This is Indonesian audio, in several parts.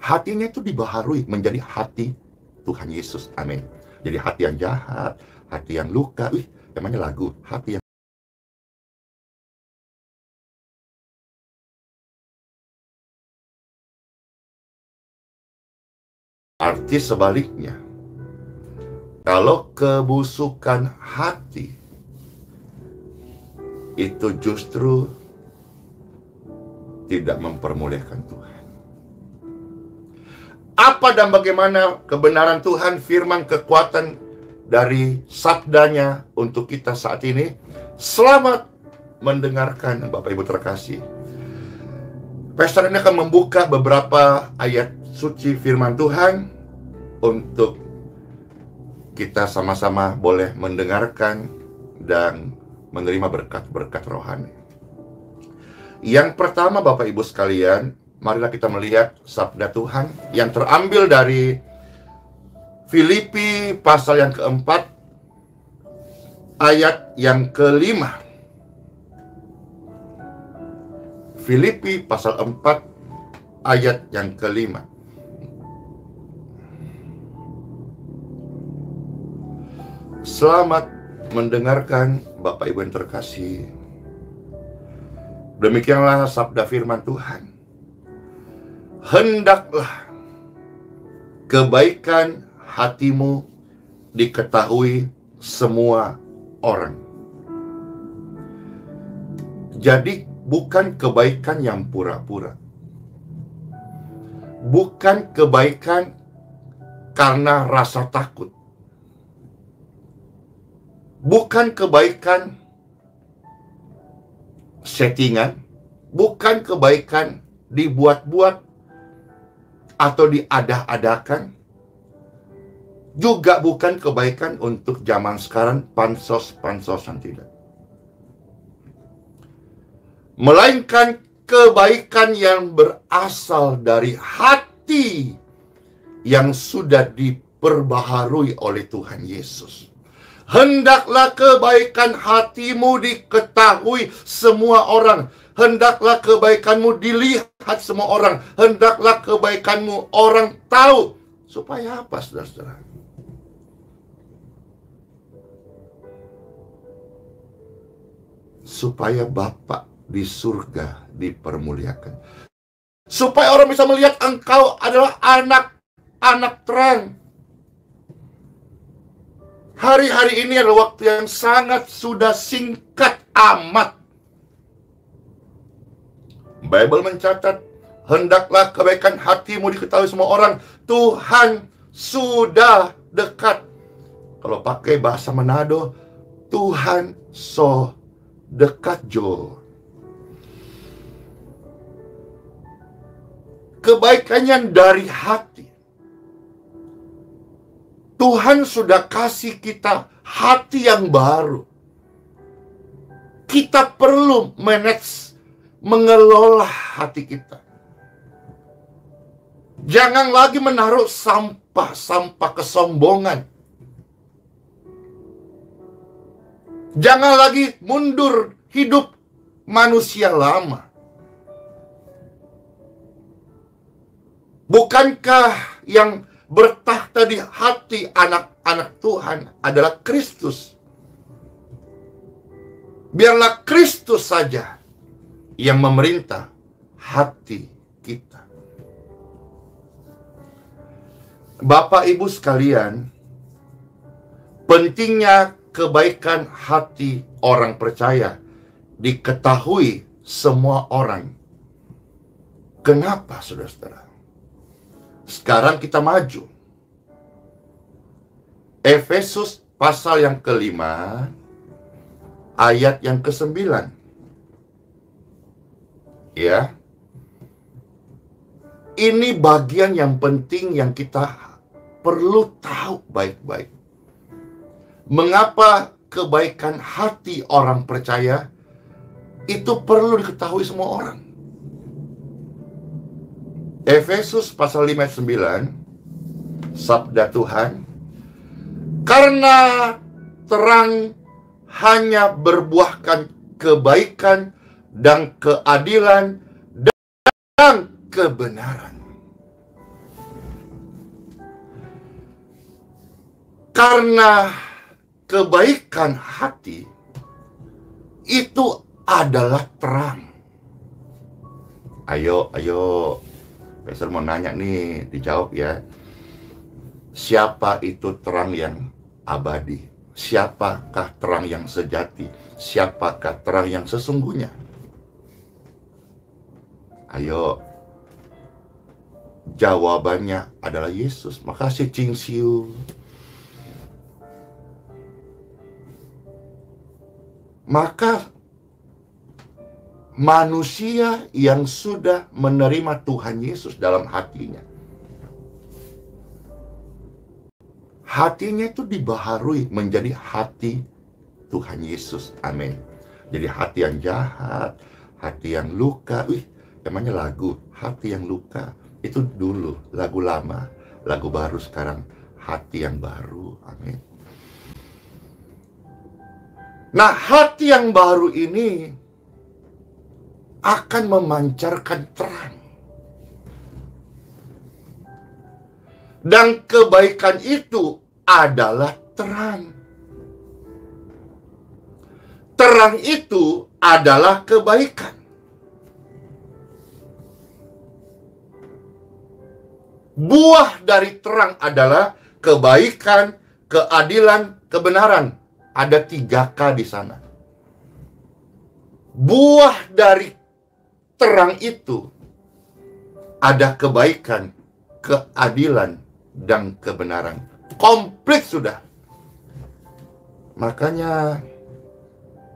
hatinya itu dibaharui menjadi hati Tuhan Yesus. Amin. Jadi hati yang jahat, hati yang luka. Namanya lagu, hati yang arti sebaliknya. Kalau kebusukan hati itu justru tidak mempermuliakan Tuhan. Apa dan bagaimana kebenaran Tuhan, firman, kekuatan dari sabdanya untuk kita saat ini? Selamat mendengarkan Bapak Ibu terkasih. Pastor ini akan membuka beberapa ayat suci firman Tuhan untuk kita sama-sama boleh mendengarkan dan menerima berkat-berkat rohani. Yang pertama, Bapak Ibu sekalian, marilah kita melihat sabda Tuhan yang terambil dari Filipi pasal yang keempat, ayat yang kelima. Filipi pasal 4, ayat yang kelima. Selamat mendengarkan Bapak Ibu yang terkasih. Demikianlah sabda firman Tuhan. Hendaklah kebaikan hatimu diketahui semua orang. Jadi bukan kebaikan yang pura-pura. Bukan kebaikan karena rasa takut. Bukan kebaikan settingan, bukan kebaikan dibuat-buat atau diadah-adakan, juga bukan kebaikan untuk zaman sekarang, pansos-pansosan, tidak. Melainkan kebaikan yang berasal dari hati yang sudah diperbaharui oleh Tuhan Yesus. Hendaklah kebaikan hatimu diketahui semua orang. Hendaklah kebaikanmu dilihat semua orang. Hendaklah kebaikanmu orang tahu. Supaya apa, saudara-saudara? Supaya Bapa di surga dipermuliakan. Supaya orang bisa melihat engkau adalah anak-anak terang. Hari-hari ini adalah waktu yang sangat sudah singkat amat. Bible mencatat, hendaklah kebaikan hatimu diketahui semua orang. Tuhan sudah dekat. Kalau pakai bahasa Manado, Tuhan so dekat jo. Kebaikannya dari hati. Tuhan sudah kasih kita hati yang baru. Kita perlu mengelola hati kita. Jangan lagi menaruh sampah kesombongan. Jangan lagi mundur hidup manusia lama. Bukankah yang bertahta di hati anak-anak Tuhan adalah Kristus? Biarlah Kristus saja yang memerintah hati kita. Bapak Ibu sekalian, pentingnya kebaikan hati orang percaya diketahui semua orang. Kenapa, saudara-saudara? Sekarang kita maju. Efesus pasal yang kelima, ayat yang ke-9. Ya. Ini bagian yang penting yang kita perlu tahu baik-baik. Mengapa kebaikan hati orang percaya itu perlu diketahui semua orang? Efesus pasal 5 ayat 9, sabda Tuhan, karena terang hanya berbuahkan kebaikan dan keadilan dan kebenaran. Karena kebaikan hati itu adalah terang. Ayo, Pastor mau nanya nih, dijawab ya. Siapa itu terang yang abadi? Siapakah terang yang sejati? Siapakah terang yang sesungguhnya? Ayo. Jawabannya adalah Yesus. Makasih Cing Siu. Maka manusia yang sudah menerima Tuhan Yesus dalam hatinya, hatinya itu dibaharui menjadi hati Tuhan Yesus. Amin. Jadi hati yang jahat, hati yang luka. Emangnya lagu hati yang luka itu dulu lagu lama, lagu baru sekarang hati yang baru. Amin. Nah, hati yang baru ini akan memancarkan terang. Dan kebaikan itu adalah terang. Terang itu adalah kebaikan. Buah dari terang adalah kebaikan, keadilan, kebenaran. Ada 3K di sana. Buah dari terang itu ada kebaikan, keadilan, dan kebenaran. Komplit sudah. Makanya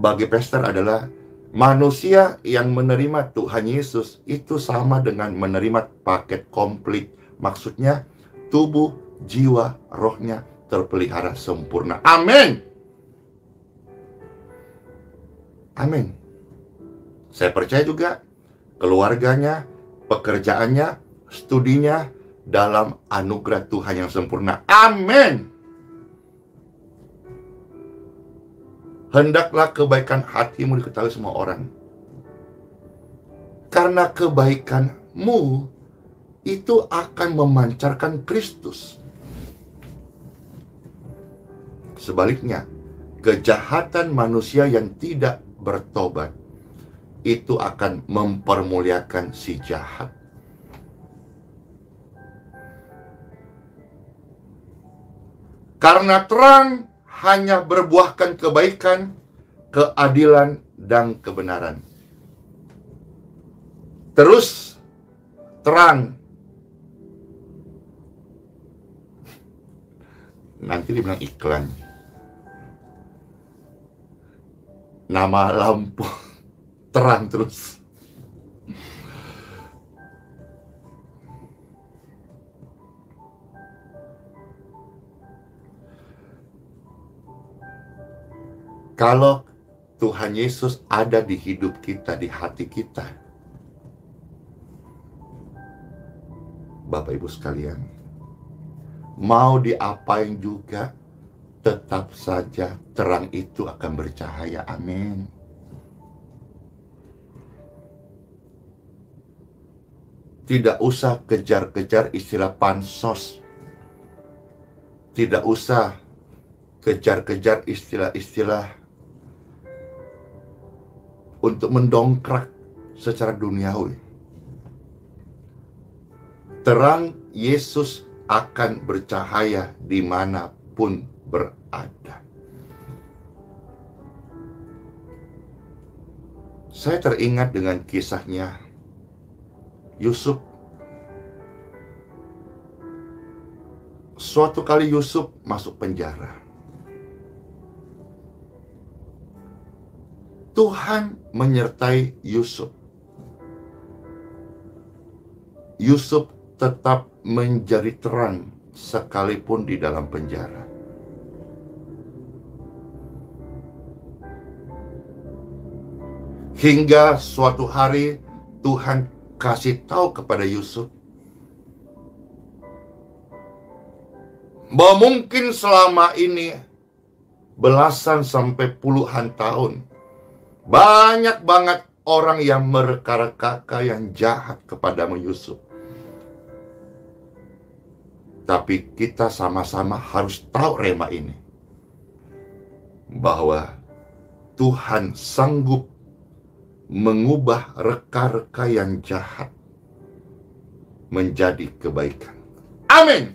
bagi pastor adalah manusia yang menerima Tuhan Yesus itu sama dengan menerima paket komplit. Maksudnya tubuh, jiwa, rohnya terpelihara sempurna. Amin. Amin. Saya percaya juga keluarganya, pekerjaannya, studinya dalam anugerah Tuhan yang sempurna. Amin. Hendaklah kebaikan hatimu diketahui semua orang. Karena kebaikanmu itu akan memancarkan Kristus. Sebaliknya, kejahatan manusia yang tidak bertobat itu akan mempermuliakan si jahat. Karena terang hanya berbuahkan kebaikan, keadilan, dan kebenaran. Terus terang. Nanti dibilang iklan. Nama lampu terang terus. Kalau Tuhan Yesus ada di hidup kita, di hati kita, Bapak Ibu sekalian, mau diapain juga, tetap saja terang itu akan bercahaya. Amin. Tidak usah kejar-kejar istilah pansos. Tidak usah kejar-kejar istilah-istilah untuk mendongkrak secara duniawi. Terang Yesus akan bercahaya dimanapun berada. Saya teringat dengan kisahnya Yusuf. Suatu kali Yusuf masuk penjara. Tuhan menyertai Yusuf. Yusuf tetap menjadi terang sekalipun di dalam penjara. Hingga suatu hari Tuhan kasih tahu kepada Yusuf bahwa mungkin selama ini belasan sampai puluhan tahun banyak banget orang yang mereka-reka yang jahat kepadamu Yusuf. Tapi kita sama-sama harus tahu rema ini, bahwa Tuhan sanggup mengubah reka-reka yang jahat menjadi kebaikan. Amin.